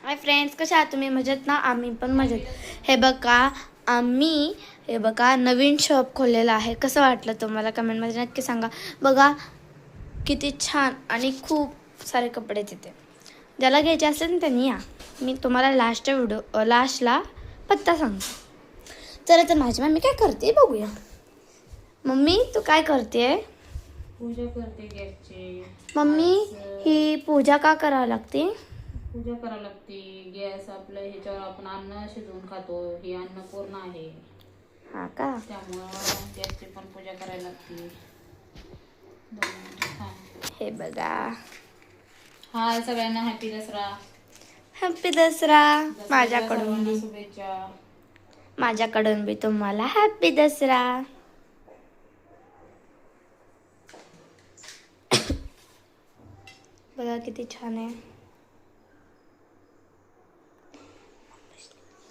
Hi friends, कशा आहात तुम्ही? मजेत ना? आम्ही पण मजेत. हे बघा नवीन शॉप खोललेलं आहे. कसं वाटलं तुम्हाला? कमेंटमध्ये नक्की सांगा. बघा किती छान आणि खूप सारे कपडे तिथे. ज्याला घ्यायचे असेल ना त्यांनी या. मी तुम्हाला लास्टला पत्ता सांगते. चला तर माझी मम्मी काय करते बघूया. मम्मी तू काय करते? पूजा करते गॅसची. मम्मी ही पूजा का करावी लागते? पूजा करावी लागते. गॅस आपलं ह्याच्यावर आपण अन्न शिजवून खातो. हे अन्न पूर्ण आहे, हा का? त्यामुळं गॅसची पण पूजा करायला लागते. हे बघा. हाय सगळ्यांना, हॅपी दसरा. हॅपी दसरा. दसऱ्याच्या सर्वांना शुभेच्छा. माझ्याकडून बी तुम्हाला हॅपी दसरा. बघा किती छान आहे.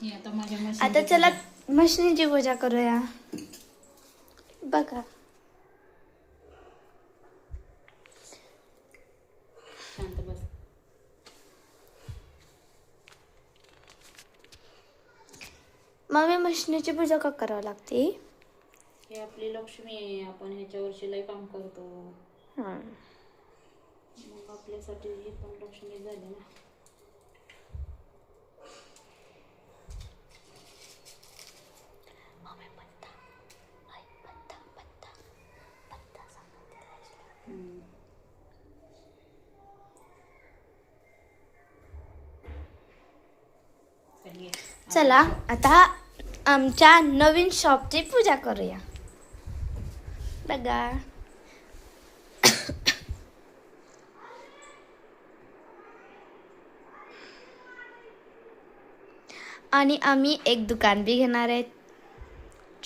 हे आता माझ्या आता चला मशनीची पूजा करूया. बघा शांत बस. मम्मी मशनीची पूजा का करावी लागते? हे आपली लक्ष्मी आहे. आपण ह्याच्यावर शिलाई काम करतो, मग आपल्यासाठी ही पण लक्ष्मी झाली ना. चला आता आमच्या नवीन शॉपची पूजा करूया. बघा आणि आम्ही एक दुकान बी घेणार आहे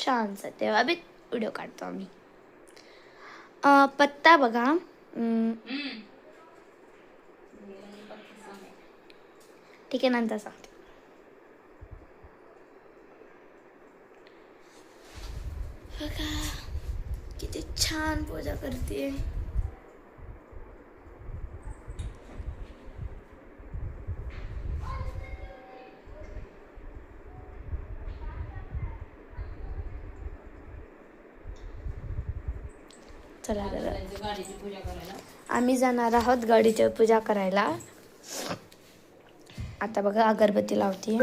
छानसं. तेव्हा बी व्हिडिओ काढतो आम्ही. पत्ता बघा. ठीक आहे, नंतर सांगते. बघा किती छान पूजा करते. चला गाडीची पूजा करायला आम्ही जाणार आहोत गाडीची पूजा करायला. आता बघा अगरबत्ती लावते.